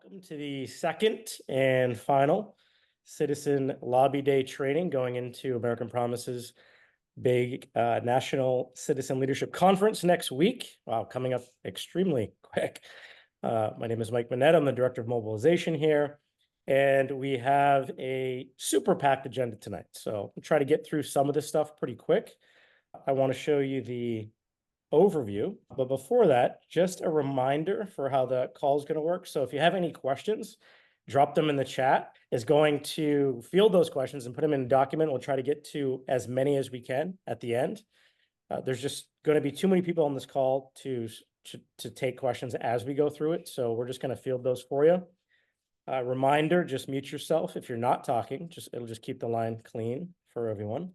Welcome to the second and final Citizen Lobby Day training going into American Promise's big National Citizen Leadership Conference next week. Wow, coming up extremely quick. My name is Mike Manette. I'm the Director of Mobilization here. And we have a super packed agenda tonight. So we'll try to get through some of this stuff pretty quick. I want to show you the overview. But before that, just a reminder for how the call is going to work. So if you have any questions, drop them in the chat. Is going to field those questions and put them in a document. We'll try to get to as many as we can at the end. There's just going to be too many people on this call to take questions as we go through it. So we're just going to field those for you. Reminder, just mute yourself if you're not talking. It'll just keep the line clean for everyone.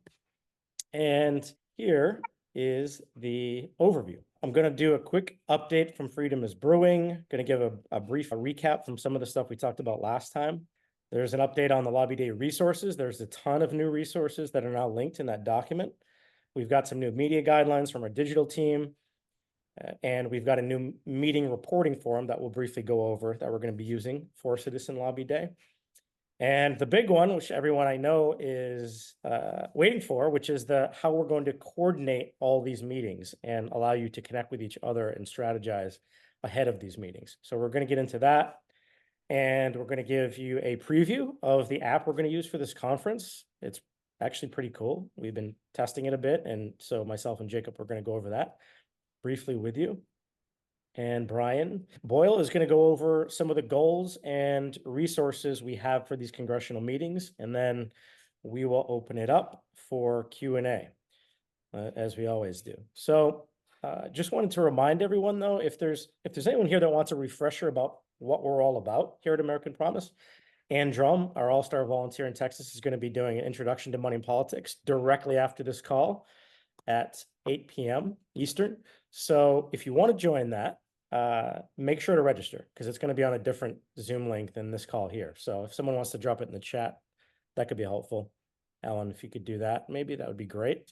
And here is the overview. I'm going to do a quick update from Freedom is Brewing. Going to give a brief recap from some of the stuff we talked about last time. There's an update on the Lobby Day resources. There's a ton of new resources that are now linked in that document. We've got some new media guidelines from our digital team. And we've got a new meeting reporting forum that we'll briefly go over that we're going to be using for Citizen Lobby Day. And the big one, which everyone I know is waiting for, which is how we're going to coordinate all these meetings and allow you to connect with each other and strategize ahead of these meetings. So we're going to get into that. And we're going to give you a preview of the app we're going to use for this conference. It's actually pretty cool. We've been testing it a bit. And so myself and Jacob, we're going to go over that briefly with you. And Brian Boyle is going to go over some of the goals and resources we have for these congressional meetings. And then we will open it up for Q&A, as we always do. So just wanted to remind everyone, though, if there's anyone here that wants a refresher about what we're all about here at American Promise, Ann Drum, our all-star volunteer in Texas, is going to be doing an introduction to money and politics directly after this call at 8 p.m. Eastern. So if you want to join that, make sure to register because it's going to be on a different Zoom link than this call here. So if someone wants to drop it in the chat, that could be helpful. Alan, if you could do that, maybe that would be great.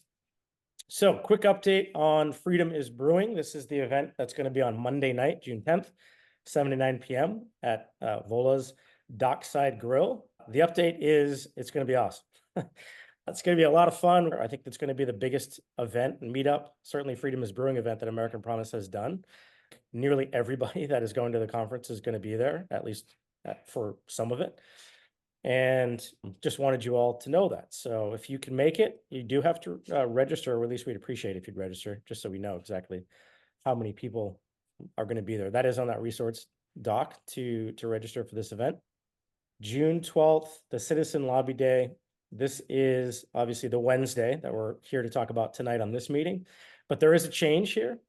So quick update on Freedom is Brewing. This is the event that's going to be on Monday night, June 10th, 7 to 9 p.m. at Vola's Dockside Grill. The update is it's going to be awesome. That's going to be a lot of fun. I think that's going to be the biggest event and meetup, certainly Freedom is Brewing event that American Promise has done. Nearly everybody that is going to the conference is going to be there, at least for some of it. And just wanted you all to know that. So if you can make it, you do have to register, or at least we'd appreciate it if you'd register, just so we know exactly how many people are going to be there. That is on that resource doc to register for this event. June 12th, the Citizen Lobby Day. This is obviously the Wednesday that we're here to talk about tonight on this meeting, but there is a change here.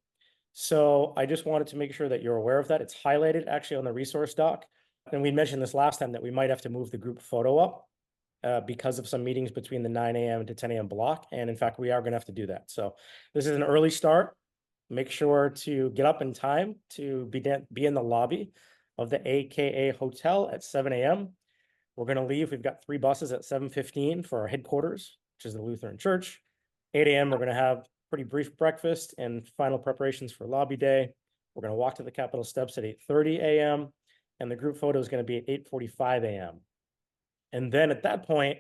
So I just wanted to make sure that you're aware of that. It's highlighted actually on the resource doc. And we mentioned this last time that we might have to move the group photo up because of some meetings between the 9 a.m. to 10 a.m. block. And in fact, we are going to have to do that. So this is an early start. Make sure to get up in time to be in the lobby of the AKA Hotel at 7 a.m. We're going to leave. We've got 3 buses at 7:15 for our headquarters, which is the Lutheran Church. 8 a.m. we're going to have pretty brief breakfast and final preparations for Lobby Day. We're going to walk to the Capitol steps at 8:30 a.m. and the group photo is going to be at 8:45 a.m. And then at that point,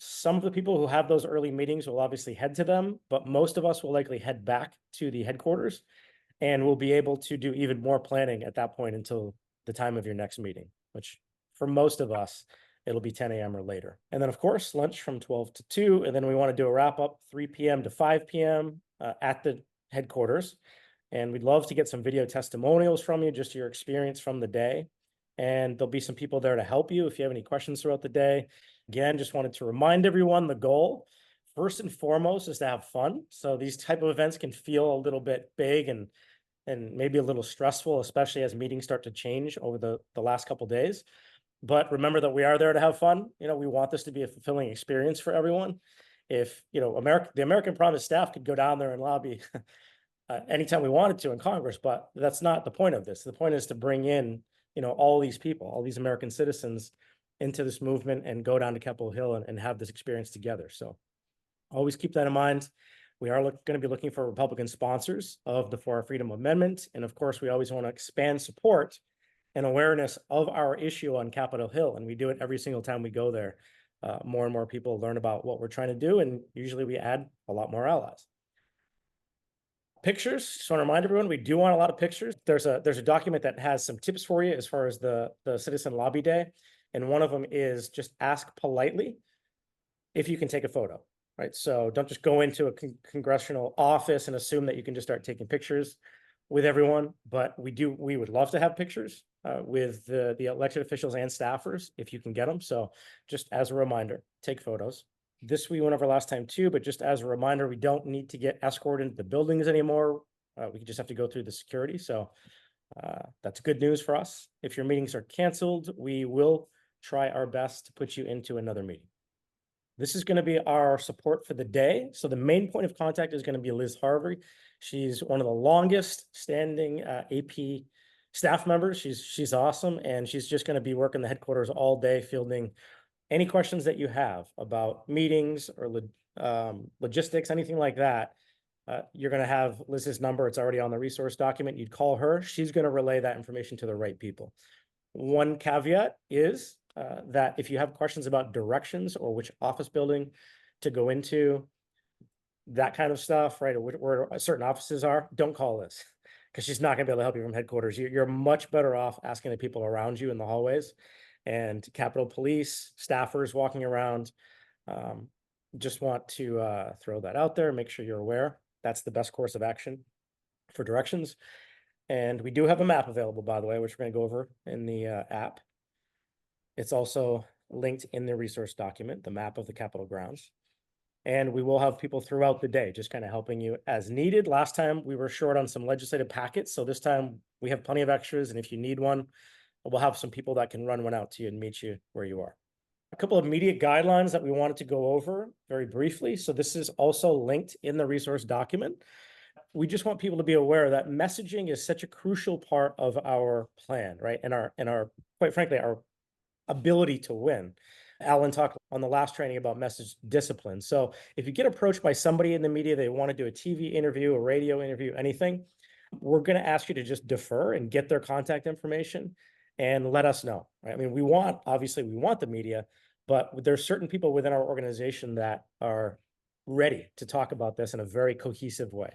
some of the people who have those early meetings will obviously head to them, but most of us will likely head back to the headquarters and we'll be able to do even more planning at that point until the time of your next meeting, which for most of us, it'll be 10 a.m. or later. And then, of course, lunch from 12 to 2. And then we want to do a wrap up 3 p.m. to 5 p.m. At the headquarters. And we'd love to get some video testimonials from you, just your experience from the day. And there'll be some people there to help you if you have any questions throughout the day. Again, just wanted to remind everyone the goal, first and foremost, is to have fun. So these type of events can feel a little bit big and maybe a little stressful, especially as meetings start to change over the last couple of days. But remember that we are there to have fun. You know, we want this to be a fulfilling experience for everyone. If, you know, the American Promise staff could go down there and lobby anytime we wanted to in Congress, but that's not the point of this. The point is to bring in, you know, all these people, all these American citizens into this movement and go down to Capitol Hill and have this experience together. So always keep that in mind. We are going to be looking for Republican sponsors of the For Our Freedom Amendment. And of course, we always want to expand support and awareness of our issue on Capitol Hill. And we do it every single time we go there. More and more people learn about what we're trying to do, and usually we add a lot more allies. Pictures, just want to remind everyone, we do want a lot of pictures. There's a document that has some tips for you as far as the Citizen Lobby Day. And one of them is just ask politely if you can take a photo, right? So don't just go into a congressional office and assume that you can just start taking pictures with everyone. But we would love to have pictures with the elected officials and staffers if you can get them. So just as a reminder, take photos. This we went over last time too, but just as a reminder, we don't need to get escorted into the buildings anymore. We just have to go through the security. So that's good news for us. If your meetings are canceled, we will try our best to put you into another meeting. This is going to be our support for the day. So the main point of contact is going to be Liz Harvey. She's one of the longest standing AP staff members. She's awesome. And she's just going to be working the headquarters all day, fielding any questions that you have about meetings or logistics, anything like that. You're going to have Liz's number. It's already on the resource document. You'd call her. She's going to relay that information to the right people. One caveat is that if you have questions about directions or which office building to go into, that kind of stuff, right, or where certain offices are, don't call Liz, because she's not going to be able to help you from headquarters. You're much better off asking the people around you in the hallways. And Capitol Police, staffers walking around, just want to throw that out there, make sure you're aware. That's the best course of action for directions. And we do have a map available, by the way, which we're going to go over in the app. It's also linked in the resource document, the map of the Capitol grounds. And we will have people throughout the day just kind of helping you as needed. Last time we were short on some legislative packets, so this time we have plenty of extras. And if you need one, we'll have some people that can run one out to you and meet you where you are. A couple of media guidelines that we wanted to go over very briefly. So this is also linked in the resource document. We just want people to be aware that messaging is such a crucial part of our plan, right? And our quite frankly, our ability to win. Alan talked on the last training about message discipline. So if you get approached by somebody in the media, they want to do a TV interview, a radio interview, anything, we're going to ask you to just defer and get their contact information and let us know, right? I mean, obviously we want the media, but there's certain people within our organization that are ready to talk about this in a very cohesive way.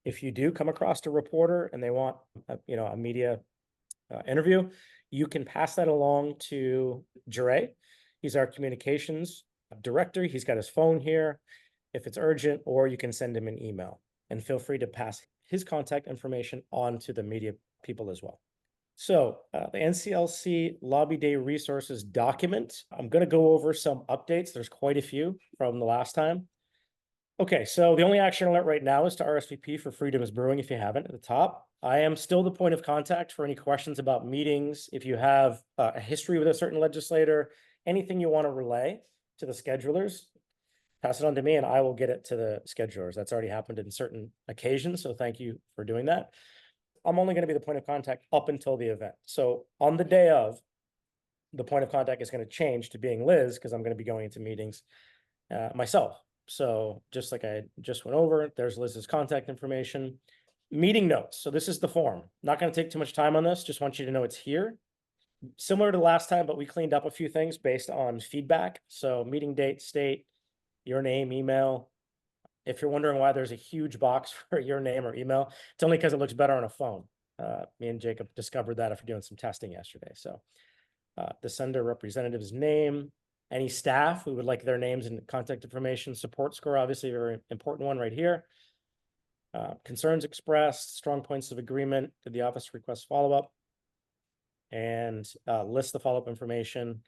If you do come across a reporter and they want a media interview, you can pass that along to Jure. He's our communications director. He's got his phone here if it's urgent, or you can send him an email, and feel free to pass his contact information on to the media people as well. So the NCLC Lobby Day resources document, I'm going to go over some updates. There's quite a few from the last time. Okay, so the only action alert right now is to RSVP for Freedom is Brewing if you haven't at the top. I am still the point of contact for any questions about meetings. If you have a history with a certain legislator, anything you want to relay to the schedulers, pass it on to me and I will get it to the schedulers. That's already happened in certain occasions, so thank you for doing that. I'm only going to be the point of contact up until the event. So on the day of, the point of contact is going to change to being Liz, because I'm going to be going into meetings myself. So just like I just went over, there's Liz's contact information. Meeting notes. So this is the form. Not going to take too much time on this. Just want you to know it's here. Similar to last time, but we cleaned up a few things based on feedback. So meeting date, state, your name, email. If you're wondering why there's a huge box for your name or email, it's only because it looks better on a phone. Me and Jacob discovered that after doing some testing yesterday. So the sender representative's name, any staff, we would like their names and contact information. Support score, obviously a very important one right here. Concerns expressed, strong points of agreement, did the office request follow-up, and list the follow-up information,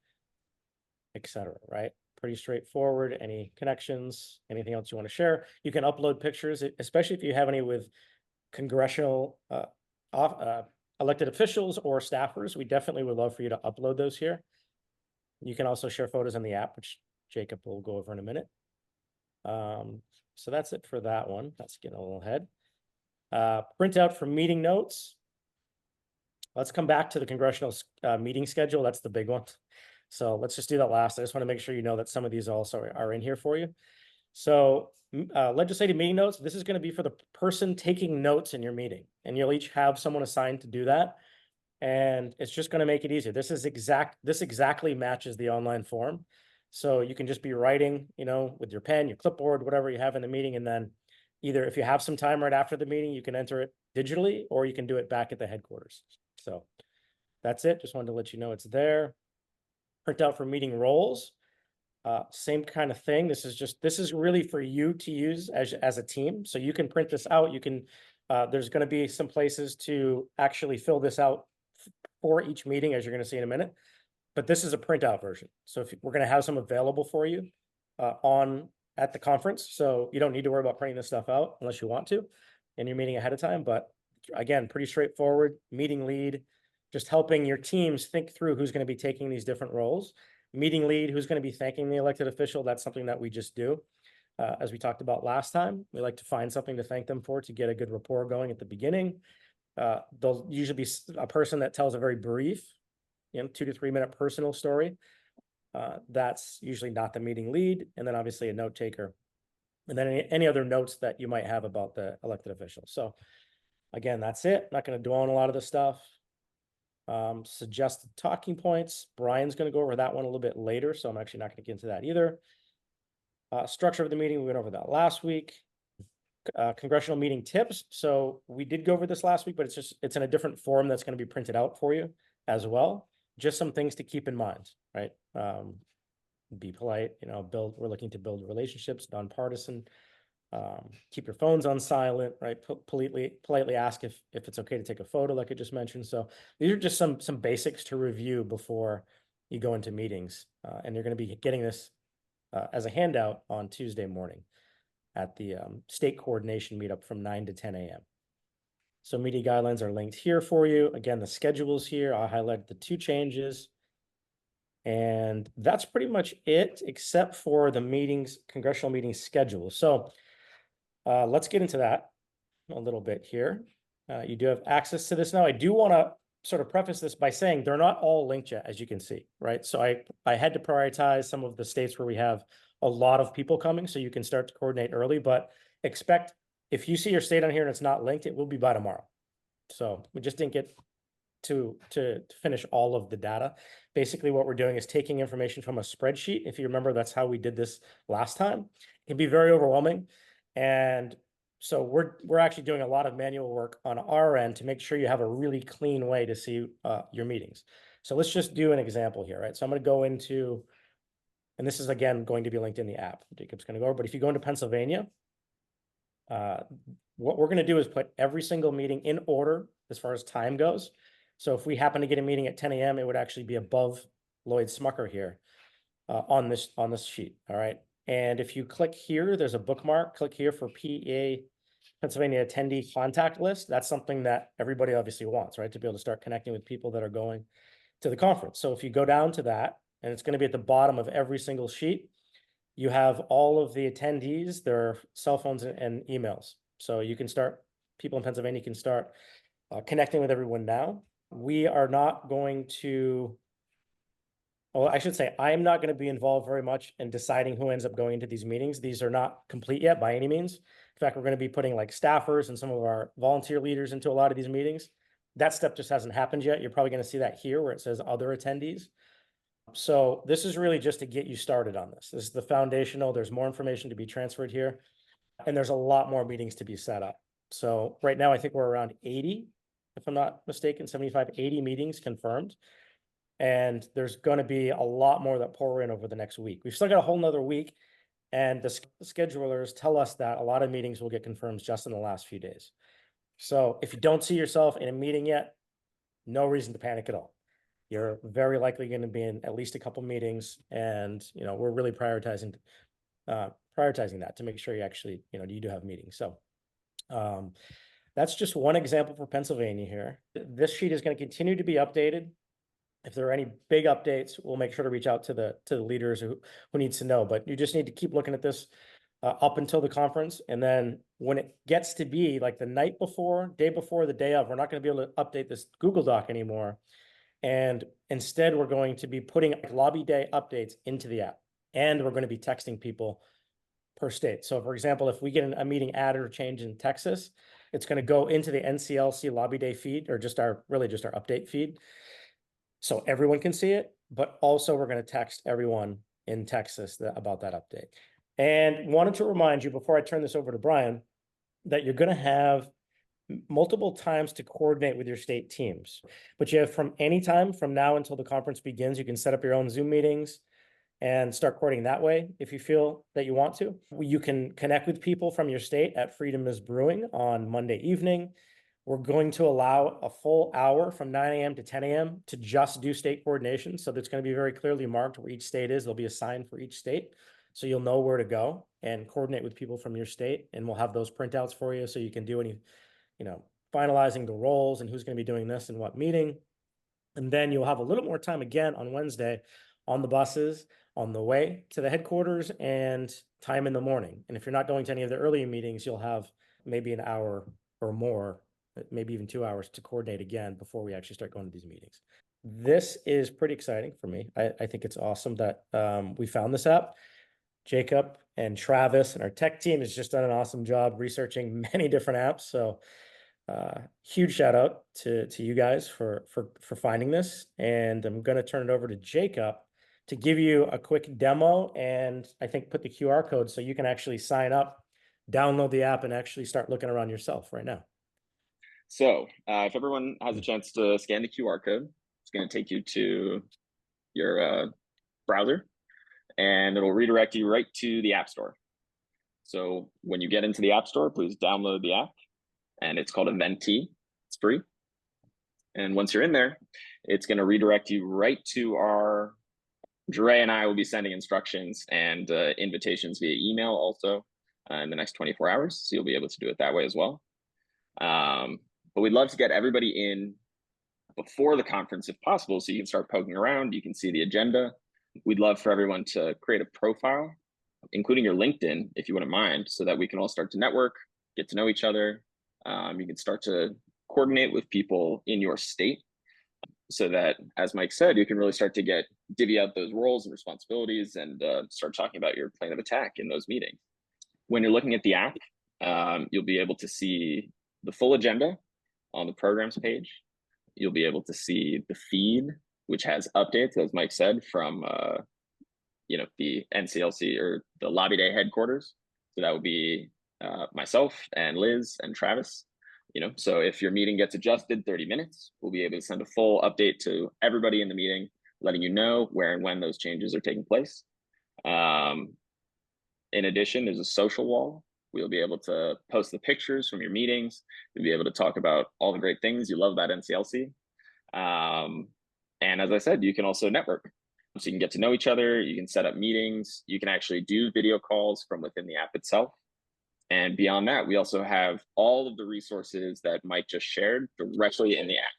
etc. Right? Pretty straightforward. Any connections, anything else you want to share? You can upload pictures, especially if you have any with congressional elected officials or staffers. We definitely would love for you to upload those here. You can also share photos in the app, which Jacob will go over in a minute. So that's it for that one. That's getting a little ahead. Print out for meeting notes. Let's come back to the congressional meeting schedule. That's the big one. So let's just do that last. I just want to make sure you know that some of these also are in here for you. So legislative meeting notes, this is going to be for the person taking notes in your meeting, and you'll each have someone assigned to do that. and it's just going to make it easier. This exactly matches the online form. So you can just be writing, with your pen, your clipboard, whatever you have in the meeting. And then either if you have some time right after the meeting, you can enter it digitally, or you can do it back at the headquarters. So that's it. Just wanted to let you know it's there. Print out for meeting roles. Same kind of thing. This is really for you to use as a team. So you can print this out. You can, there's going to be some places to actually fill this out for each meeting, as you're going to see in a minute. But this is a printout version. So if we're going to have some available for you at the conference. So you don't need to worry about printing this stuff out unless you want to in your meeting ahead of time. But again, pretty straightforward. Meeting lead, just helping your teams think through who's going to be taking these different roles. Meeting lead, who's going to be thanking the elected official. That's something that we just do. As we talked about last time, we like to find something to thank them for to get a good rapport going at the beginning. There'll usually be a person that tells a very brief, 2 to 3 minute personal story. That's usually not the meeting lead. And then obviously a note taker. And then any other notes that you might have about the elected official. So again, that's it. I'm not going to dwell on a lot of this stuff. Suggested talking points. Brian's going to go over that one a little bit later. So I'm actually not going to get into that either. Structure of the meeting, we went over that last week. Congressional meeting tips. So we did go over this last week, but it's in a different form that's going to be printed out for you as well. Just some things to keep in mind, right? Be polite, we're looking to build relationships, nonpartisan. Keep your phones on silent, right? Politely ask if it's okay to take a photo, like I just mentioned. So these are just some basics to review before you go into meetings. And you're going to be getting this as a handout on Tuesday morning at the state coordination meetup from 9 to 10 a.m. So meeting guidelines are linked here for you. Again, the schedule's here. I'll highlight the 2 changes. And that's pretty much it, except for the congressional meeting schedule. So let's get into that a little bit here. You do have access to this now. I do want to sort of preface this by saying they're not all linked yet, as you can see, right? So I had to prioritize some of the states where we have a lot of people coming, so you can start to coordinate early, but expect if you see your state on here and it's not linked, it will be by tomorrow. So we just didn't get to finish all of the data. Basically, what we're doing is taking information from a spreadsheet. If you remember, that's how we did this last time. It can be very overwhelming. And so we're actually doing a lot of manual work on our end to make sure you have a really clean way to see your meetings. So let's just do an example here, right? So I'm going to go into, and this is again going to be linked in the app. Jacob's going to go over, but if you go into Pennsylvania, what we're going to do is put every single meeting in order as far as time goes. So if we happen to get a meeting at 10 a.m., it would actually be above Lloyd Smucker here on this sheet. All right. And if you click here, there's a bookmark. Click here for PA Pennsylvania attendee contact list. That's something that everybody obviously wants, right? To be able to start connecting with people that are going to the conference. So if you go down to that, and it's going to be at the bottom of every single sheet, you have all of the attendees, their cell phones and emails. So you can start, people in Pennsylvania can start connecting with everyone now. We are not going to, well, I should say, I am not going to be involved very much in deciding who ends up going into these meetings. These are not complete yet by any means. In fact, we're going to be putting like staffers and some of our volunteer leaders into a lot of these meetings. That step just hasn't happened yet. You're probably going to see that here where it says other attendees. So this is really just to get you started on this. This is the foundational. There's more information to be transferred here. And there's a lot more meetings to be set up. So right now, I think we're around 80, if I'm not mistaken, 75, 80 meetings confirmed. And there's going to be a lot more that pour in over the next week. We've still got a whole nother week. And the schedulers tell us that a lot of meetings will get confirmed just in the last few days. So if you don't see yourself in a meeting yet, no reason to panic at all. You're very likely going to be in at least a couple meetings. And, we're really prioritizing that to make sure you actually, you do have meetings. So that's just one example for Pennsylvania here. This sheet is going to continue to be updated. If there are any big updates, we'll make sure to reach out to the leaders who needs to know. But you just need to keep looking at this up until the conference. And then when it gets to be like the night before, day before, the day of, we're not going to be able to update this Google Doc anymore. And instead, we're going to be putting lobby day updates into the app. And we're going to be texting people per state. So for example, if we get a meeting added or changed in Texas, It's going to go into the NCLC lobby day feed, or just our update feed. So everyone can see it, but also we're going to text everyone in Texas about that update. And wanted to remind you before I turn this over to Brian that you're going to have multiple times to coordinate with your state teams, but you have from any time from now until the conference begins, you can set up your own Zoom meetings and start coordinating that way if you feel that you want to. You can connect with people from your state at Freedom is Brewing on Monday evening. We're going to allow a full hour from 9 a.m. to 10 a.m. to just do state coordination. So that's going to be very clearly marked where each state is. There'll be a sign for each state. So you'll know where to go and coordinate with people from your state. And we'll have those printouts for you so you can do any, finalizing the roles and who's going to be doing this in what meeting. And then you'll have a little more time again on Wednesday on the buses on the way to the headquarters and time in the morning. And if you're not going to any of the earlier meetings, you'll have maybe an hour or more, maybe even 2 hours to coordinate again before we actually start going to these meetings. This is pretty exciting for me. I think it's awesome that we found this app. Jacob and Travis and our tech team has just done an awesome job researching many different apps. So huge shout out to you guys for finding this. And I'm going to turn it over to Jacob to give you a quick demo and I think put the QR code so you can actually sign up, download the app, and actually start looking around yourself right now. So if everyone has a chance to scan the QR code, it's going to take you to your browser and it'll redirect you right to the App Store. So when you get into the App Store, please download the app, and it's called Eventee. It's free. And once you're in there, it's going to redirect you right to our Dre and I will be sending instructions and invitations via email also in the next 24 hours. So you'll be able to do it that way as well. But we'd love to get everybody in before the conference if possible, so you can start poking around. You can see the agenda. We'd love for everyone to create a profile, including your LinkedIn, if you wouldn't mind, so that we can all start to network, get to know each other. You can start to coordinate with people in your state so that, as Mike said, you can really start to divvy out those roles and responsibilities and start talking about your plan of attack in those meetings. When you're looking at the app, you'll be able to see the full agenda on the programs page. You'll be able to see the feed, which has updates, as Mike said, from the NCLC or the lobby day headquarters. So that would be myself and Liz and Travis. So if your meeting gets adjusted 30 minutes, we'll be able to send a full update to everybody in the meeting, letting you know where and when those changes are taking place. In addition, there's a social wall. We'll be able to post the pictures from your meetings. We'll be able to talk about all the great things you love about NCLC. And as I said, you can also network. So you can get to know each other. You can set up meetings. You can actually do video calls from within the app itself. And beyond that, we also have all of the resources that Mike just shared directly in the app.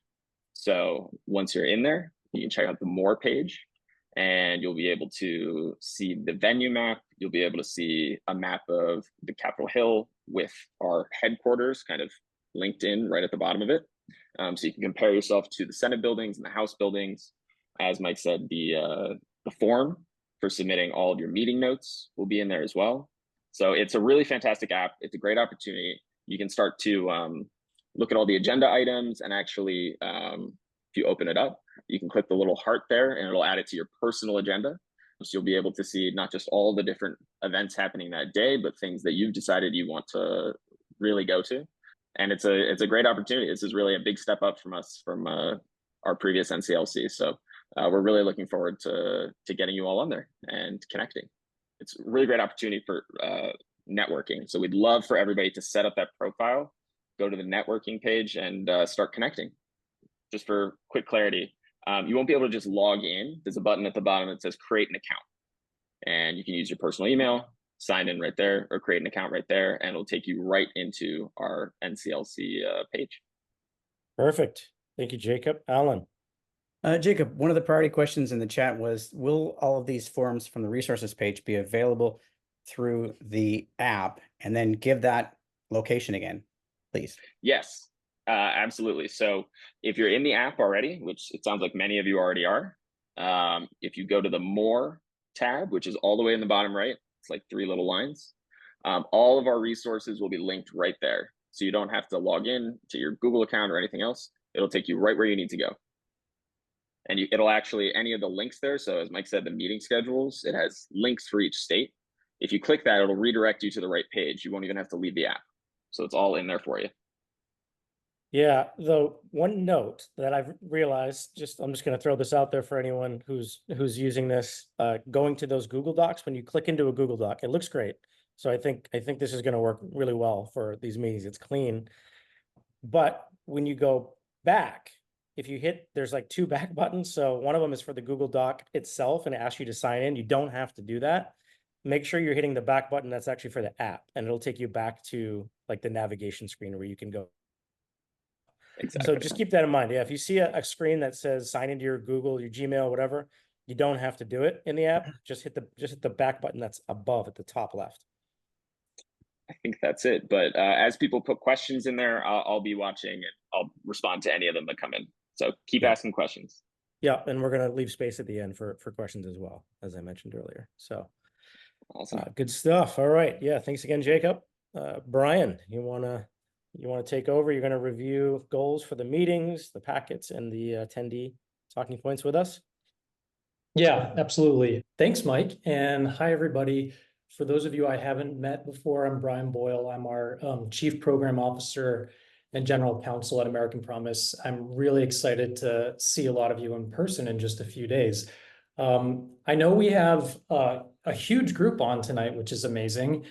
So once you're in there, you can check out the More page, and you'll be able to see the venue map. You'll be able to see a map of the Capitol Hill with our headquarters kind of linked in right at the bottom of it. So you can compare yourself to the Senate buildings and the House buildings. As Mike said, the form for submitting all of your meeting notes will be in there as well. So it's a really fantastic app. It's a great opportunity. You can start to look at all the agenda items, and actually, if you open it up, you can click the little heart there and it'll add it to your personal agenda. So you'll be able to see not just all the different events happening that day, but things that you've decided you want to really go to. And it's a great opportunity. This is really a big step up from us from our previous NCLC. So we're really looking forward to getting you all on there and connecting. It's a really great opportunity for networking. So we'd love for everybody to set up that profile, go to the networking page, and start connecting. Just for quick clarity, you won't be able to just log in. There's a button at the bottom that says create an account. And you can use your personal email, sign in right there, or create an account right there, and it'll take you right into our NCLC page. Perfect. Thank you, Jacob. Alan. Jacob, one of the priority questions in the chat was, will all of these forms from the resources page be available through the app? And then give that location again, please. Yes, absolutely. So if you're in the app already, which it sounds like many of you already are, if you go to the More tab, which is all the way in the bottom right, it's like 3 little lines, all of our resources will be linked right there. So you don't have to log in to your Google account or anything else. It'll take you right where you need to go. And it'll actually, any of the links there. So as Mike said, the meeting schedules, it has links for each state. If you click that, it'll redirect you to the right page. You won't even have to leave the app. So it's all in there for you. Yeah, though one note that I've realized, I'm just going to throw this out there for anyone who's using this, going to those Google Docs, when you click into a Google Doc, it looks great. So I think this is going to work really well for these meetings. It's clean. But when you go back, if you hit, there's like two back buttons. So one of them is for the Google Doc itself and it asks you to sign in. You don't have to do that. Make sure you're hitting the back button that's actually for the app, and it'll take you back to like the navigation screen where you can go. Exactly. So just keep that in mind. Yeah, if you see a screen that says sign into your Google, your Gmail, whatever, you don't have to do it in the app. Just hit the back button that's above at the top left. I think that's it. But as people put questions in there, I'll be watching and I'll respond to any of them that come in. So keep asking questions. Yeah, and we're gonna leave space at the end for questions as well, as I mentioned earlier. So awesome. Good stuff. All right. Yeah, thanks again, Jacob. Brian, you wanna take over? You're gonna review goals for the meetings, the packets, and the attendee talking points with us. Yeah, absolutely. Thanks, Mike. And hi, everybody. For those of you I haven't met before, I'm Brian Boyle. I'm our Chief Program Officer and General Counsel at American Promise. I'm really excited to see a lot of you in person in just a few days. I know we have a huge group on tonight, which is amazing.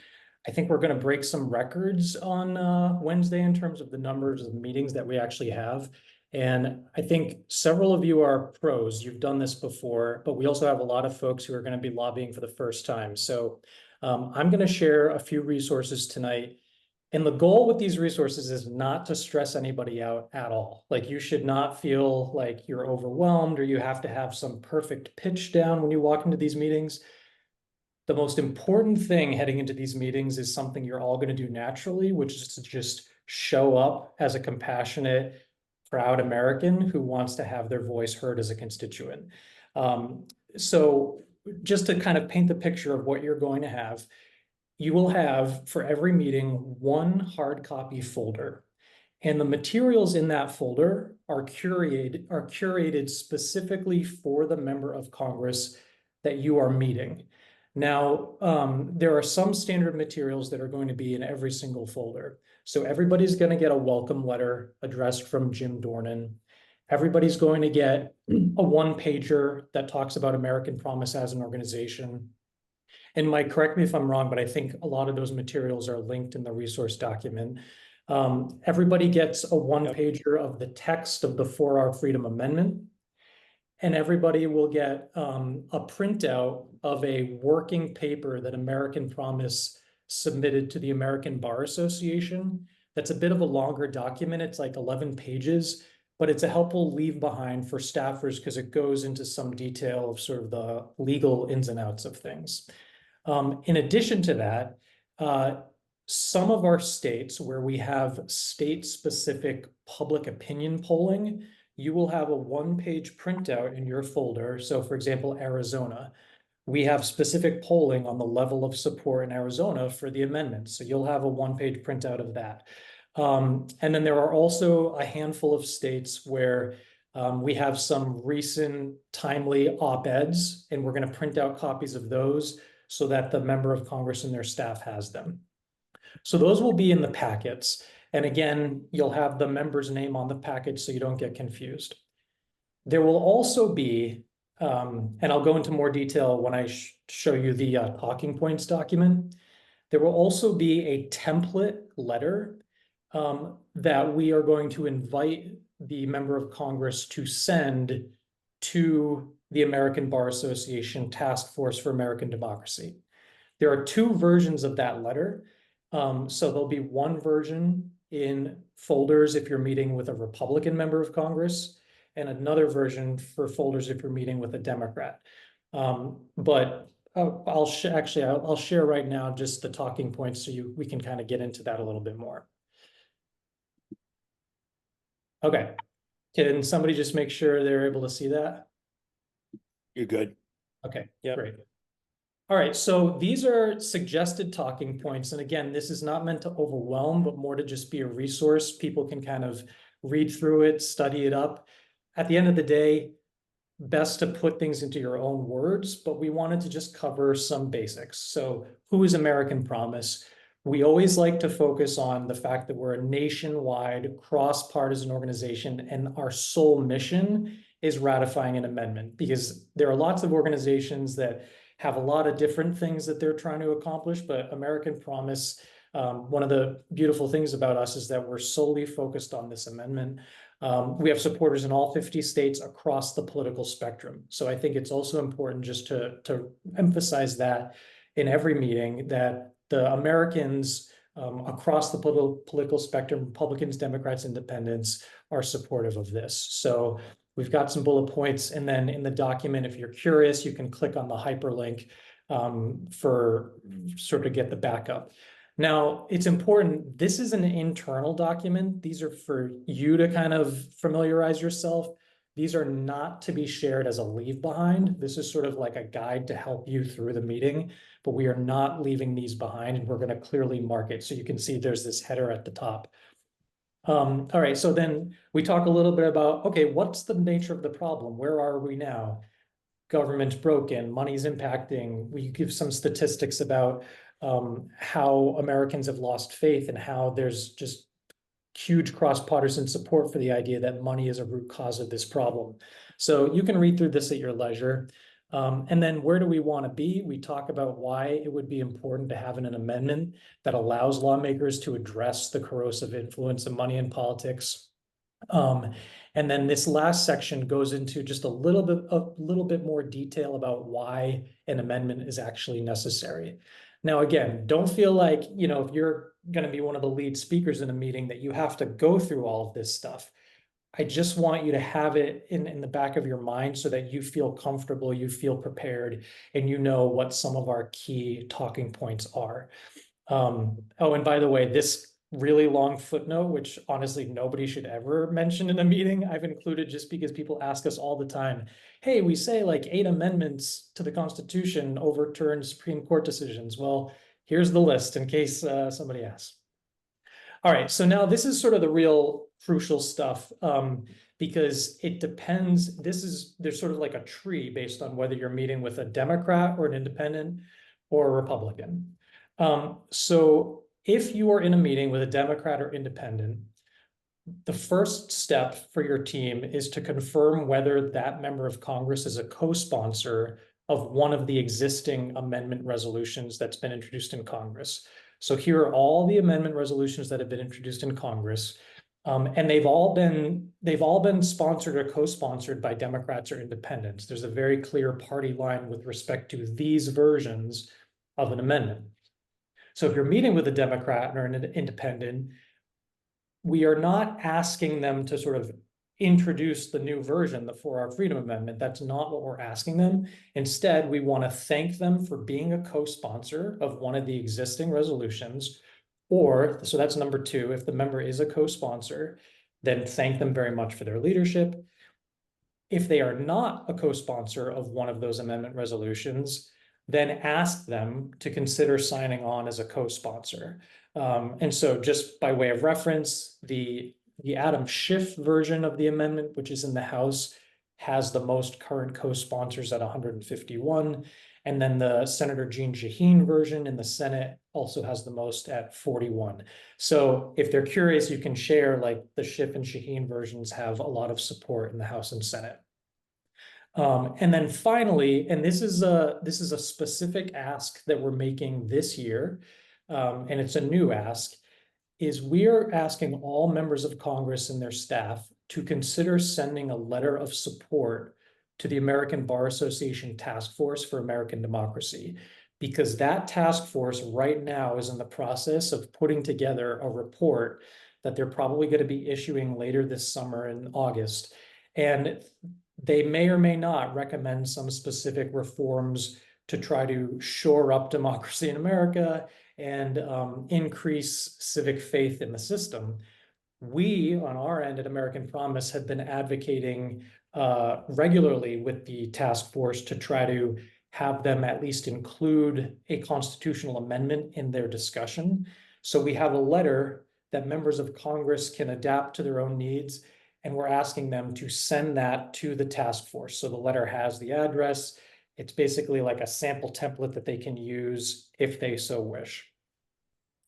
I think we're going to break some records on Wednesday in terms of the numbers of meetings that we actually have. And I think several of you are pros. You've done this before, but we also have a lot of folks who are going to be lobbying for the first time. So I'm going to share a few resources tonight. And the goal with these resources is not to stress anybody out at all. Like, you should not feel like you're overwhelmed or you have to have some perfect pitch down when you walk into these meetings. The most important thing heading into these meetings is something you're all going to do naturally, which is to just show up as a compassionate, proud American who wants to have their voice heard as a constituent. So just to kind of paint the picture of what you're going to have, you will have, for every meeting, one hard copy folder. And the materials in that folder are curated specifically for the member of Congress that you are meeting. Now, there are some standard materials that are going to be in every single folder. So everybody's going to get a welcome letter addressed from Jim Dornan. Everybody's going to get a one-pager that talks about American Promise as an organization. And Mike, correct me if I'm wrong, but I think a lot of those materials are linked in the resource document. Everybody gets a one-pager of the text of the 4-Hour Freedom Amendment. And everybody will get a printout of a working paper that American Promise submitted to the American Bar Association. That's a bit of a longer document. It's like 11 pages, but it's a helpful leave behind for staffers because it goes into some detail of sort of the legal ins and outs of things. In addition to that, some of our states where we have state-specific public opinion polling, you will have a one-page printout in your folder. So for example, Arizona, we have specific polling on the level of support in Arizona for the amendment. So you'll have a one-page printout of that. And then there are also a handful of states where we have some recent timely op-eds, and we're going to print out copies of those so that the member of Congress and their staff has them. So those will be in the packets. And again, you'll have the member's name on the package so you don't get confused. There will also be, and I'll go into more detail when I show you the talking points document. There will also be a template letter that we are going to invite the member of Congress to send to the American Bar Association Task Force for American Democracy. There are two versions of that letter. So there'll be one version in folders if you're meeting with a Republican member of Congress, and another version for folders if you're meeting with a Democrat. But I'll share right now just the talking points so we can kind of get into that a little bit more. Okay, can somebody just make sure they're able to see that? You're good. Okay, Yep. great. All right, so these are suggested talking points. And again, this is not meant to overwhelm, but more to just be a resource. People can kind of read through it, study it up. At the end of the day, best to put things into your own words, but we wanted to just cover some basics. So who is American Promise? We always like to focus on the fact that we're a nationwide cross-partisan organization, and our sole mission is ratifying an amendment, because there are lots of organizations that have a lot of different things that they're trying to accomplish, but American Promise, one of the beautiful things about us is that we're solely focused on this amendment. We have supporters in all 50 states across the political spectrum. So I think it's also important just to emphasize that in every meeting, that the Americans across the political spectrum, Republicans, Democrats, Independents, are supportive of this. So we've got some bullet points, and then in the document, if you're curious, you can click on the hyperlink for sort of get the backup. Now, it's important, this is an internal document. These are for you to kind of familiarize yourself. These are not to be shared as a leave behind. This is sort of like a guide to help you through the meeting, but we are not leaving these behind, and we're going to clearly mark it. So you can see there's this header at the top. All right, so then we talk a little bit about, okay, what's the nature of the problem? Where are we now? Government's broken, money's impacting. We give some statistics about how Americans have lost faith, and how there's just huge cross-partisan support for the idea that money is a root cause of this problem. So you can read through this at your leisure. And then where do we want to be? We talk about why it would be important to have an amendment that allows lawmakers to address the corrosive influence of money in politics. And then this last section goes into just a little bit more detail about why an amendment is actually necessary. Now, again, don't feel like, if you're going to be one of the lead speakers in a meeting, that you have to go through all of this stuff. I just want you to have it in the back of your mind so that you feel comfortable, you feel prepared, and you know what some of our key talking points are. Oh, and by the way, this really long footnote, which honestly nobody should ever mention in a meeting, I've included just because people ask us all the time, hey, we say like 8 amendments to the Constitution overturn Supreme Court decisions. Well, here's the list in case somebody asks. All right, so now this is sort of the real crucial stuff, because it depends. There's sort of like a tree based on whether you're meeting with a Democrat or an independent or a Republican. So if you are in a meeting with a Democrat or independent, the first step for your team is to confirm whether that member of Congress is a co-sponsor of one of the existing amendment resolutions that's been introduced in Congress. So here are all the amendment resolutions that have been introduced in Congress. And they've all been sponsored or co-sponsored by Democrats or independents. There's a very clear party line with respect to these versions of an amendment. So if you're meeting with a Democrat or an independent, we are not asking them to sort of introduce the new version, the 4-Hour Freedom Amendment. That's not what we're asking them. Instead, we want to thank them for being a co-sponsor of one of the existing resolutions. Or, so that's number 2, if the member is a co-sponsor, then thank them very much for their leadership. If they are not a co-sponsor of one of those amendment resolutions, then ask them to consider signing on as a co-sponsor. And so just by way of reference, the Adam Schiff version of the amendment, which is in the House, has the most current co-sponsors at 151. And then the Senator Jeanne Shaheen version in the Senate also has the most at 41. So if they're curious, you can share, like, the Schiff and Shaheen versions have a lot of support in the House and Senate. And then finally, and this is a specific ask that we're making this year, and it's a new ask, is we're asking all members of Congress and their staff to consider sending a letter of support to the American Bar Association Task Force for American Democracy, because that task force right now is in the process of putting together a report that they're probably going to be issuing later this summer in August. And they may or may not recommend some specific reforms to try to shore up democracy in America and increase civic faith in the system. We, on our end at American Promise, have been advocating regularly with the task force to try to have them at least include a constitutional amendment in their discussion. So we have a letter that members of Congress can adapt to their own needs, and we're asking them to send that to the task force. So the letter has the address. It's basically like a sample template that they can use if they so wish.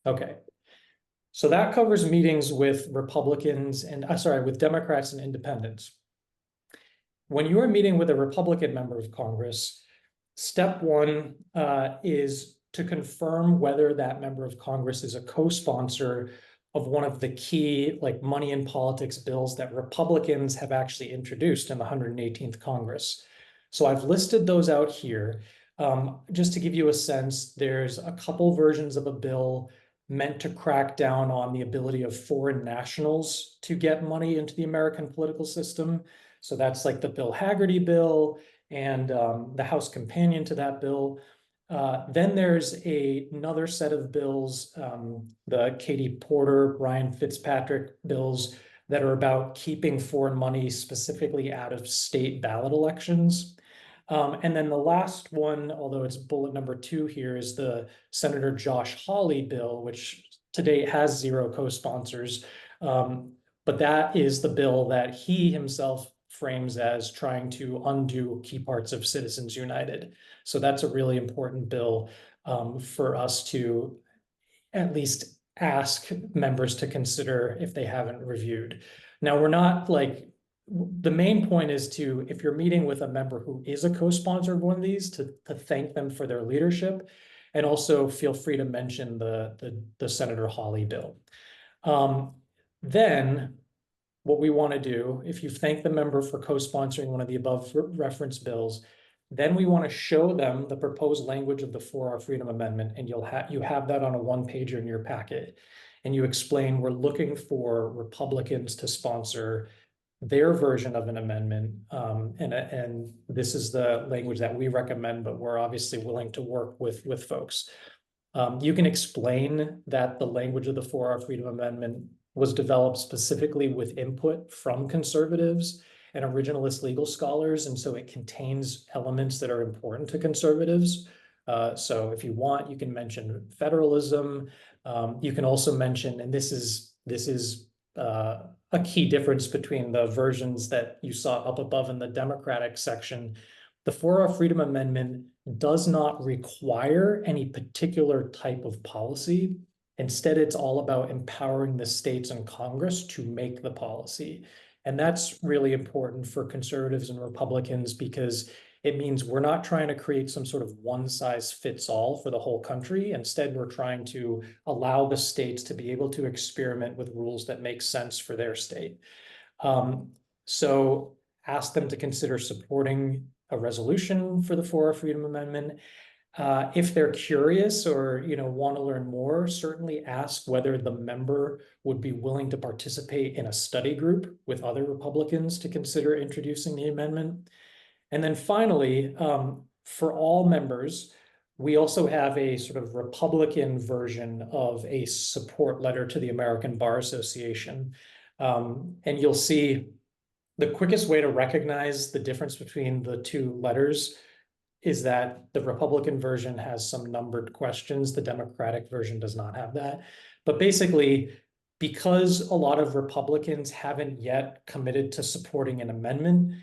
Okay. So that covers meetings with Republicans and, with Democrats and independents. When you are meeting with a Republican member of Congress, step one is to confirm whether that member of Congress is a co-sponsor of one of the key money in politics bills that Republicans have actually introduced in the 118th Congress. So I've listed those out here. Just to give you a sense, there's a couple versions of a bill meant to crack down on the ability of foreign nationals to get money into the American political system. So that's like the Bill Hagerty bill and the House companion to that bill. Then there's another set of bills, the Katie Porter, Brian Fitzpatrick bills that are about keeping foreign money specifically out of state ballot elections. And then the last one, although it's bullet number 2 here, is the Senator Josh Hawley bill, which to date has 0 co-sponsors. But that is the bill that he himself frames as trying to undo key parts of Citizens United. So that's a really important bill for us to at least ask members to consider if they haven't reviewed. Now, we're not the main point is to, if you're meeting with a member who is a co-sponsor of one of these, to thank them for their leadership, and also feel free to mention the Senator Hawley bill. Then what we want to do, if you thank the member for co-sponsoring one of the above referenced bills, then we want to show them the proposed language of the 4R Freedom Amendment, and you have that on a 1-pager in your packet, and you explain we're looking for Republicans to sponsor their version of an amendment, and this is the language that we recommend, but we're obviously willing to work with folks. You can explain that the language of the 4R Freedom Amendment was developed specifically with input from conservatives and originalist legal scholars, and so it contains elements that are important to conservatives. So if you want, you can mention federalism. You can also mention, and this is a key difference between the versions that you saw up above in the Democratic section. The 4R Freedom Amendment does not require any particular type of policy. Instead, it's all about empowering the states and Congress to make the policy. And that's really important for conservatives and Republicans, because it means we're not trying to create some sort of one-size-fits-all for the whole country. Instead, we're trying to allow the states to be able to experiment with rules that make sense for their state. So ask them to consider supporting a resolution for the 4R Freedom Amendment. If they're curious or want to learn more, certainly ask whether the member would be willing to participate in a study group with other Republicans to consider introducing the amendment. And then finally, for all members, we also have a sort of Republican version of a support letter to the American Bar Association. And you'll see the quickest way to recognize the difference between the 2 letters is that the Republican version has some numbered questions. The Democratic version does not have that. But basically, because a lot of Republicans haven't yet committed to supporting an amendment,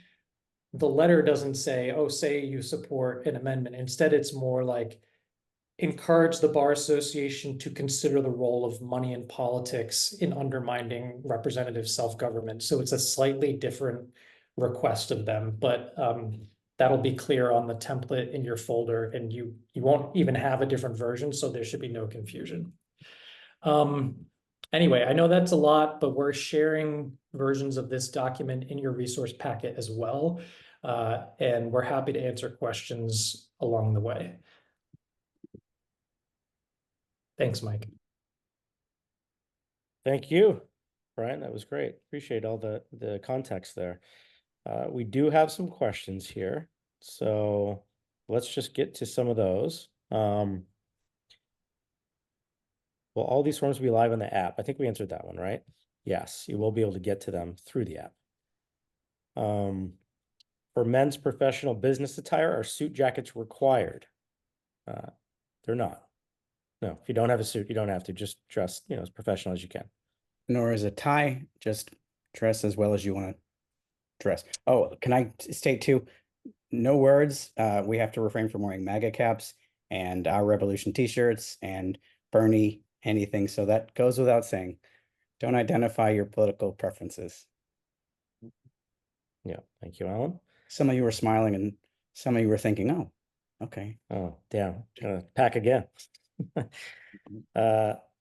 the letter doesn't say, oh, say you support an amendment. Instead, it's more like, encourage the Bar Association to consider the role of money in politics in undermining representative self-government. So it's a slightly different request of them, but that'll be clear on the template in your folder, and you won't even have a different version, so there should be no confusion. Anyway, I know that's a lot, but we're sharing versions of this document in your resource packet as well, and we're happy to answer questions along the way. Thanks, Mike. Thank you, Brian. That was great. Appreciate all the context there. We do have some questions here, so let's just get to some of those. Will all these forms be live on the app? I think we answered that one, right? Yes, you will be able to get to them through the app. For men's professional business attire, are suit jackets required? They're not. No, if you don't have a suit, you don't have to. Just dress, as professional as you can. Nor is a tie, just dress as well as you want to dress. Oh, can I state too, no words. We have to refrain from wearing MAGA caps and Our Revolution t-shirts and Bernie anything. So that goes without saying. Don't identify your political preferences. Yeah, thank you, Alan. Some of you were smiling and some of you were thinking, oh, okay. Oh, damn, gonna pack again.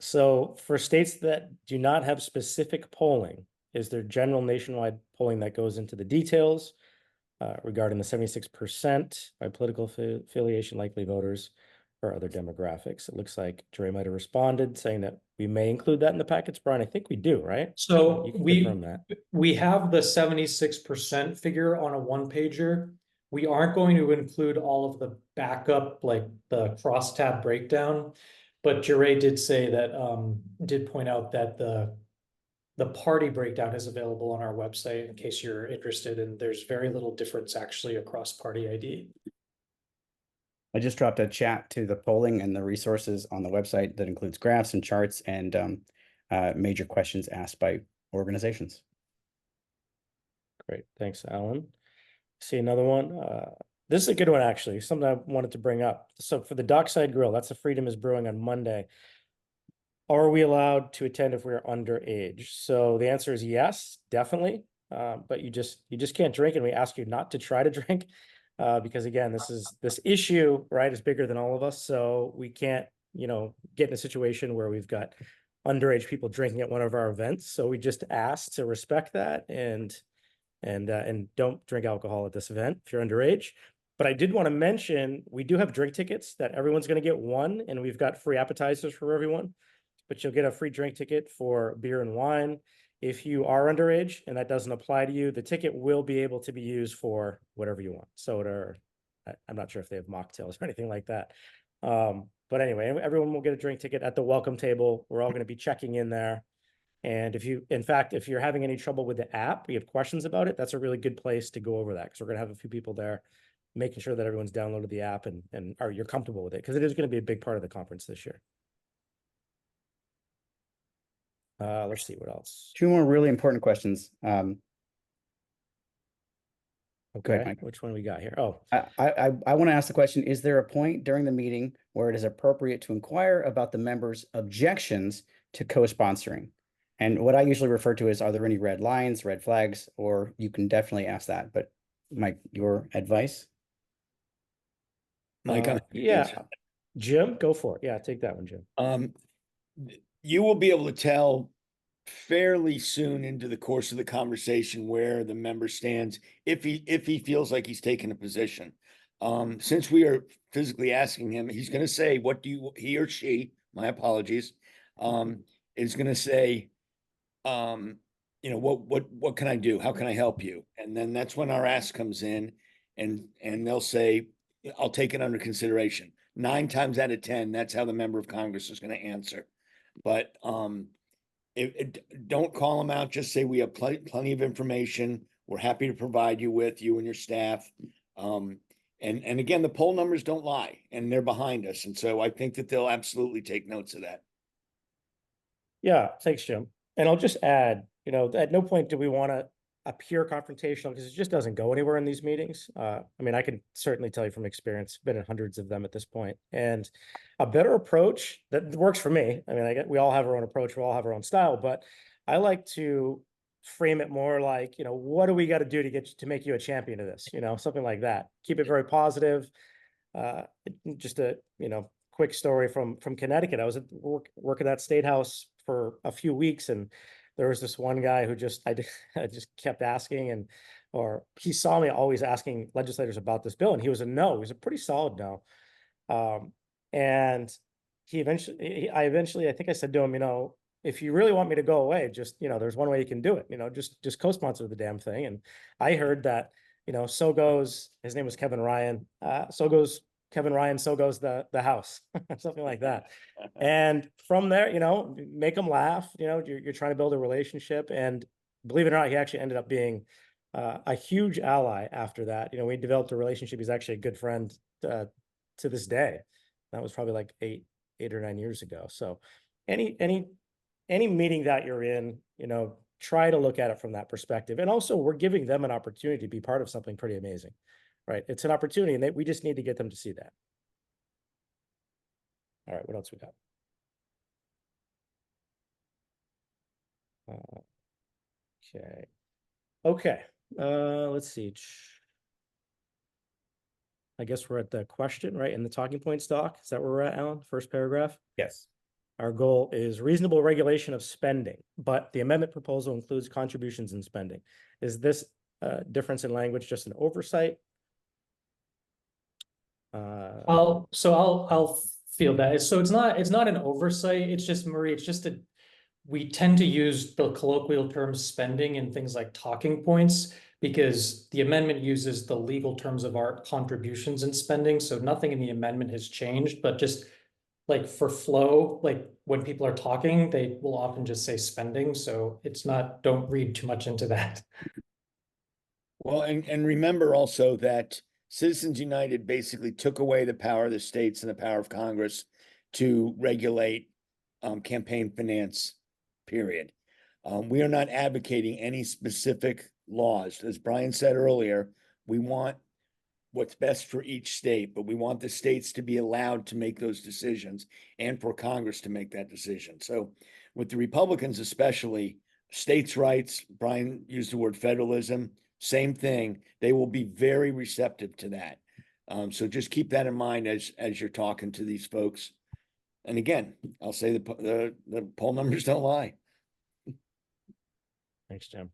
So for states that do not have specific polling, is there general nationwide polling that goes into the details regarding the 76% by political affiliation, likely voters, or other demographics? It looks like Dre might have responded saying that we may include that in the packets. Brian, I think we do, right? So You can confirm that. we have the 76% figure on a one pager. We aren't going to include all of the backup, like the crosstab breakdown. But Jure did say that, did point out that the party breakdown is available on our website in case you're interested, and there's very little difference actually across party ID. I just dropped a chat to the polling and the resources on the website that includes graphs and charts and major questions asked by organizations. Great, thanks, Alan. See another one. This is a good one, actually, something I wanted to bring up. So for the Dockside Grill, that's the Freedom is Brewing on Monday. Are we allowed to attend if we're underage? So the answer is yes, definitely. But you just can't drink, and we ask you not to try to drink because again, this issue, right, is bigger than all of us. So we can't, get in a situation where we've got underage people drinking at one of our events. So we just ask to respect that and don't drink alcohol at this event if you're underage. But I did want to mention, we do have drink tickets that everyone's going to get one, and we've got free appetizers for everyone. But you'll get a free drink ticket for beer and wine. If you are underage and that doesn't apply to you, the ticket will be able to be used for whatever you want. Soda, or I'm not sure if they have mocktails or anything like that. But anyway, everyone will get a drink ticket at the welcome table. We're all going to be checking in there. And if you're having any trouble with the app, you have questions about it, that's a really good place to go over that, because we're going to have a few people there making sure that everyone's downloaded the app and you're comfortable with it, because it is going to be a big part of the conference this year. Let's see what else. Two more really important questions. Okay, ahead, Mike. which one we got here? Oh, I want to ask the question, is there a point during the meeting where it is appropriate to inquire about the members' objections to co-sponsoring? And what I usually refer to is, are there any red lines, red flags, or you can definitely ask that, but Mike, your advice? Mike, yeah, Jim, go for it. Yeah, take that one, Jim. You will be able to tell fairly soon into the course of the conversation where the member stands if he feels like he's taken a position. Since we are physically asking him, he's going to say, he or she, my apologies, is going to say, what can I do? How can I help you? And then that's when our ask comes in, and they'll say, I'll take it under consideration. 9 times out of 10, that's how the member of Congress is going to answer. But don't call them out. Just say, we have plenty of information. We're happy to provide you and your staff. And again, the poll numbers don't lie, and they're behind us. And so I think that they'll absolutely take notes of that. Yeah, thanks, Jim. And I'll just add, at no point do we want to appear confrontational, because it just doesn't go anywhere in these meetings. I mean, I can certainly tell you from experience, been in hundreds of them at this point, and a better approach that works for me. I mean, we all have our own approach, we all have our own style, but I like to frame it more like, what do we got to do to make you a champion of this? Something like that. Keep it very positive. Just a, quick story from Connecticut. I was working at State House for a few weeks, and there was this one guy who I just kept asking, or he saw me always asking legislators about this bill, and he was a no. He was a pretty solid no. And I think I said to him, if you really want me to go away, just, there's one way you can do it, just co-sponsor the damn thing. And I heard that, so goes, his name was Kevin Ryan, so goes Kevin Ryan, so goes the House, something like that. And from there, make them laugh, you're trying to build a relationship. And believe it or not, he actually ended up being a huge ally after that. We developed a relationship. He's actually a good friend to this day. That was probably like eight or 9 years ago. So any meeting that you're in, try to look at it from that perspective. And also we're giving them an opportunity to be part of something pretty amazing, right? It's an opportunity, and we just need to get them to see that. All right, what else we got? Okay. Let's see. I guess we're at the question, right? In the talking points doc. Is that where we're at, Alan? First paragraph? Yes. Our goal is reasonable regulation of spending, but the amendment proposal includes contributions and spending. Is this difference in language just an oversight? I'll feel that. So it's not an oversight. It's just, Marie, we tend to use the colloquial term spending and things like talking points because the amendment uses the legal terms of our contributions and spending. So nothing in the amendment has changed, but just like for flow, like when people are talking, they will often just say spending. So it's not, don't read too much into that. Well, and remember also that Citizens United basically took away the power of the states and the power of Congress to regulate campaign finance, period. We are not advocating any specific laws. As Brian said earlier, we want what's best for each state, but we want the states to be allowed to make those decisions and for Congress to make that decision. So with the Republicans, especially states' rights, Brian used the word federalism, same thing. They will be very receptive to that. So just keep that in mind as you're talking to these folks. And again, I'll say the poll numbers don't lie. Thanks, Jim.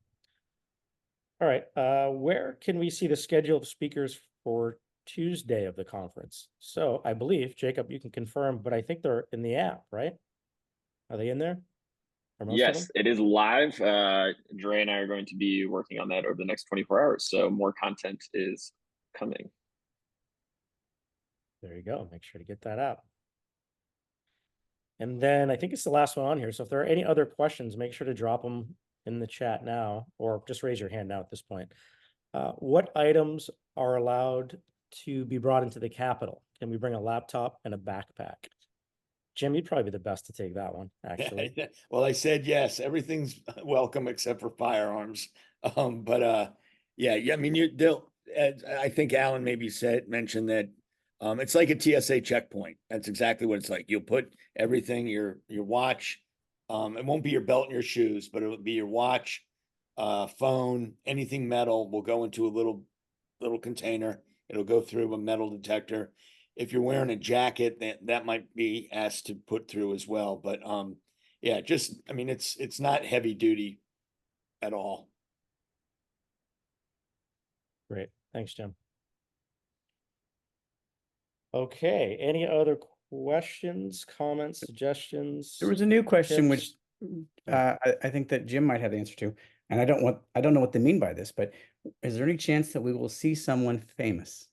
All right, where can we see the schedule of speakers for Tuesday of the conference? So I believe, Jacob, you can confirm, but I think they're in the app, right? Are they in there? Yes, it is live. Dre and I are going to be working on that over the next 24 hours. So more content is coming. There you go. Make sure to get that out. And then I think it's the last one on here. So if there are any other questions, make sure to drop them in the chat now, or just raise your hand now at this point. What items are allowed to be brought into the Capitol? Can we bring a laptop and a backpack? Jim, you'd probably be the best to take that one, actually. Well, I said yes. Everything's welcome except for firearms. Yeah. I mean, I think Alan maybe mentioned that it's like a TSA checkpoint. That's exactly what it's like. You'll put everything, your watch. It won't be your belt and your shoes, but it'll be your watch, phone, anything metal will go into a little container. It'll go through a metal detector. If you're wearing a jacket, that might be asked to put through as well. But yeah, I mean, it's not heavy duty at all. Great. Thanks, Jim. Okay. Any other questions, comments, suggestions? There was a new question, tips? which I think that Jim might have the answer to, and I don't know what they mean by this, but is there any chance that we will see someone famous?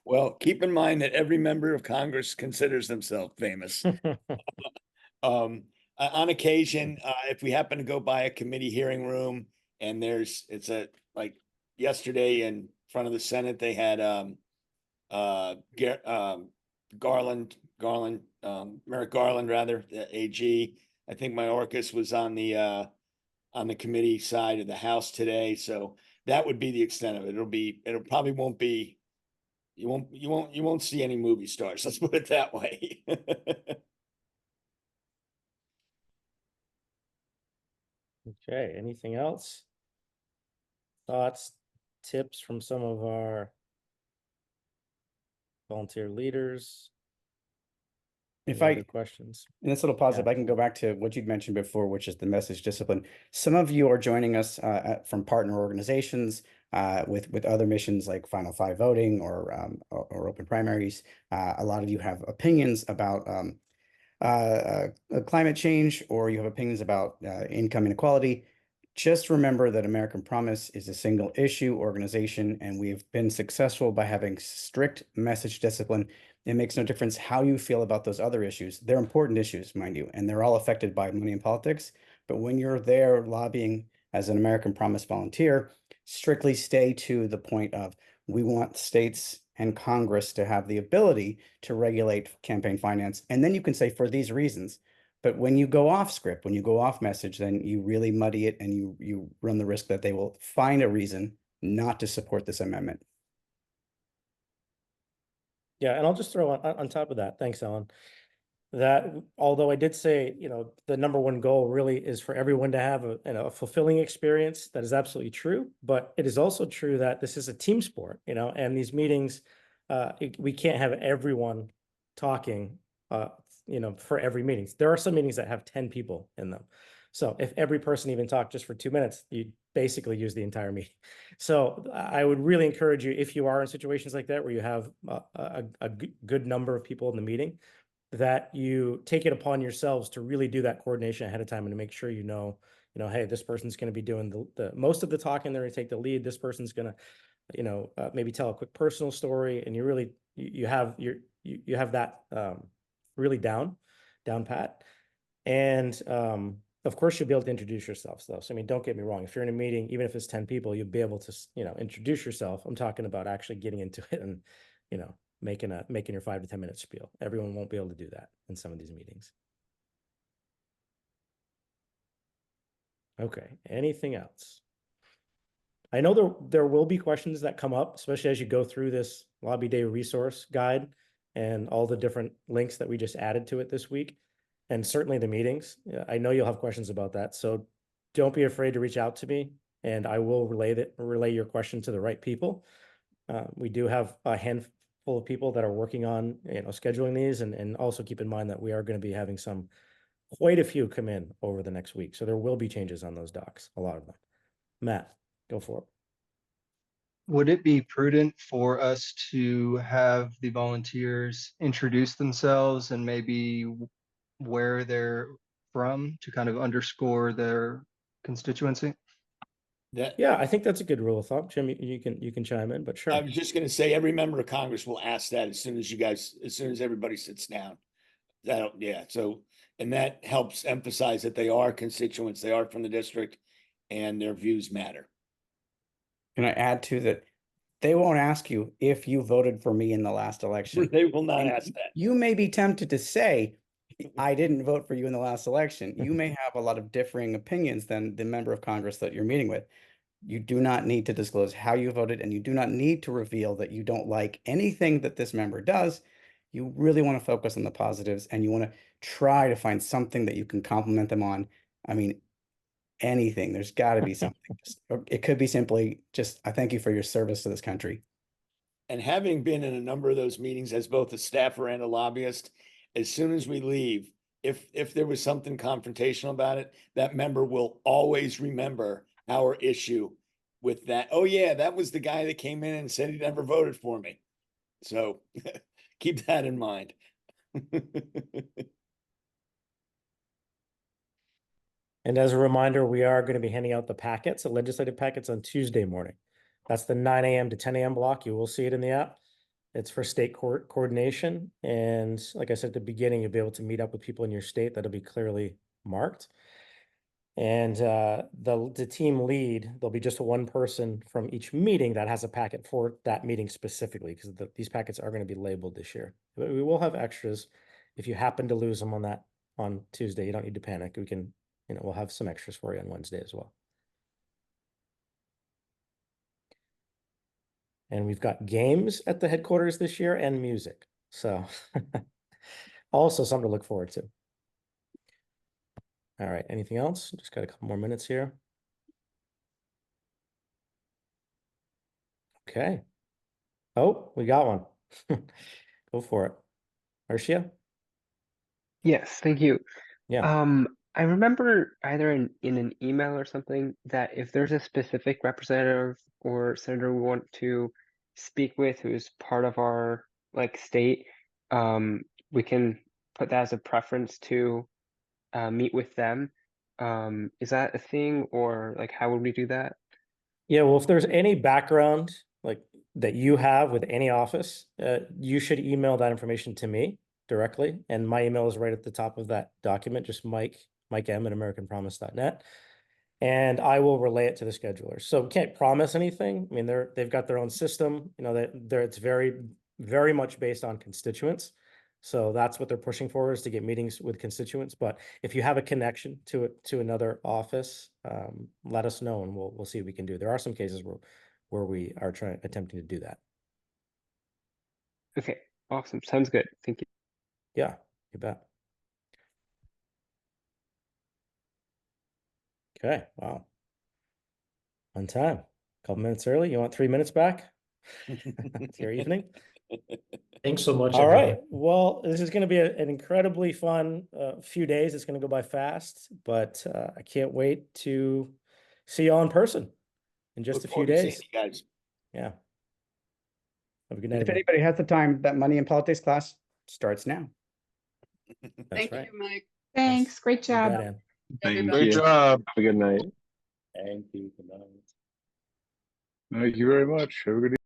Well, keep in mind that every member of Congress considers themselves famous. On occasion, if we happen to go by a committee hearing room and like yesterday in front of the Senate, they had Merrick Garland, rather, the AG. I think Mayorkas was on the committee side of the House today. So that would be the extent of it. It probably won't be. You won't see any movie stars. Let's put it that way. Okay. Anything else? Thoughts, tips from some of our volunteer leaders? If Any other questions? In this little positive, Yeah. I can go back to what you'd mentioned before, which is the message discipline. Some of you are joining us from partner organizations with other missions like Final Five voting or open primaries. A lot of you have opinions about climate change, or you have opinions about income inequality. Just remember that American Promise is a single issue organization, and we've been successful by having strict message discipline. It makes no difference how you feel about those other issues. They're important issues, mind you, and they're all affected by money and politics. But when you're there lobbying as an American Promise volunteer, strictly stay to the point of we want states and Congress to have the ability to regulate campaign finance. And then you can say for these reasons. But when you go off script, when you go off message, then you really muddy it and you run the risk that they will find a reason not to support this amendment. Yeah, and I'll just throw on top of that, thanks, Alan, that although I did say, the number one goal really is for everyone to have a fulfilling experience, that is absolutely true. But it is also true that this is a team sport, and these meetings, we can't have everyone talking, for every meeting. There are some meetings that have 10 people in them. So if every person even talked just for 2 minutes, you basically use the entire meeting. So I would really encourage you, if you are in situations like that, where you have a good number of people in the meeting, that you take it upon yourselves to really do that coordination ahead of time and to make sure hey, this person's going to be doing the most of the talking. They're going to take the lead. This person's going to, maybe tell a quick personal story, and you have that really down pat. And of course, you'll be able to introduce yourselves, though. So, I mean, don't get me wrong. If you're in a meeting, even if it's 10 people, you'll be able to, introduce yourself. I'm talking about actually getting into it and, making your 5 to 10 minute spiel. Everyone won't be able to do that in some of these meetings. Okay, anything else? I know there will be questions that come up, especially as you go through this Lobby Day resource guide and all the different links that we just added to it this week, and certainly the meetings. I know you'll have questions about that, so don't be afraid to reach out to me, and I will relay your question to the right people. We do have a handful of people that are working on scheduling these, and also keep in mind that we are going to be having quite a few come in over the next week, so there will be changes on those docs, a lot of them. Matt, go for it. Would it be prudent for us to have the volunteers introduce themselves and maybe where they're from to kind of underscore their constituency? Yeah, I think that's a good rule of thumb. Jim, you can chime in, but sure. I was just going to say, every member of Congress will ask that as soon as everybody sits down. So, and that helps emphasize that they are constituents, they are from the district, and their views matter. Can I add to that? They won't ask you if you voted for me in the last election. They will not And ask that. You may be tempted to say, I didn't vote for you in the last election. You may have a lot of differing opinions than the member of Congress that you're meeting with. You do not need to disclose how you voted, and you do not need to reveal that you don't like anything that this member does. You really want to focus on the positives, and you want to try to find something that you can compliment them on. I mean, anything. There's got to be something. It could be simply just, I thank you for your service to this country. And having been in a number of those meetings as both a staffer and a lobbyist, as soon as we leave, if there was something confrontational about it, that member will always remember our issue with that. Oh yeah, that was the guy that came in and said he never voted for me. So keep that in mind. And as a reminder, we are going to be handing out the packets, the legislative packets, on Tuesday morning. That's the 9 a.m. to 10 a.m. block. You will see it in the app. It's for state court coordination. And like I said at the beginning, you'll be able to meet up with people in your state. That'll be clearly marked. And the team lead, there'll be just one person from each meeting that has a packet for that meeting specifically, because these packets are going to be labeled this year. But we will have extras. If you happen to lose them on Tuesday, you don't need to panic. We can, we'll have some extras for you on Wednesday as well. And we've got games at the headquarters this year and music. So also something to look forward to. All right, anything else? Just got a couple more minutes here. Okay. Oh, we got one. Go for it. Marcia? Yes, thank you. Yeah. I remember either in an email or something that if there's a specific representative or senator we want to speak with who's part of our state, we can put that as a preference to meet with them. Is that a thing, or how would we do that? Yeah, well, if there's any background that you have with any office, you should email that information to me directly. And my email is right at the top of that document, just Mike M at AmericanPromise.net. and I will relay it to the schedulers. So we can't promise anything. I mean, they've got their own system, you know, it's very much based on constituents. So that's what they're pushing for, is to get meetings with constituents. But if you have a connection to another office, let us know and we'll see what we can do. There are some cases where we are attempting to do that. Okay, awesome. Sounds good. Thank you. Yeah, you bet. Okay, wow. On time. Couple minutes early. You want 3 minutes back? It's your evening. Thanks so much, All everyone. right. Well, this is going to be an incredibly fun few days. It's going to go by fast, but I can't wait to see you all in person in just Look a few forward to seeing days. you guys. Yeah. Have a good And night. if everyone. anybody has the time, that money in politics class starts now. That's Thank right. you, Mike. Thanks. Yes. Great You job. bet, Ann. Thank Great you. job. Have a good night. Thank you. Good night. Thank you very much. Have a good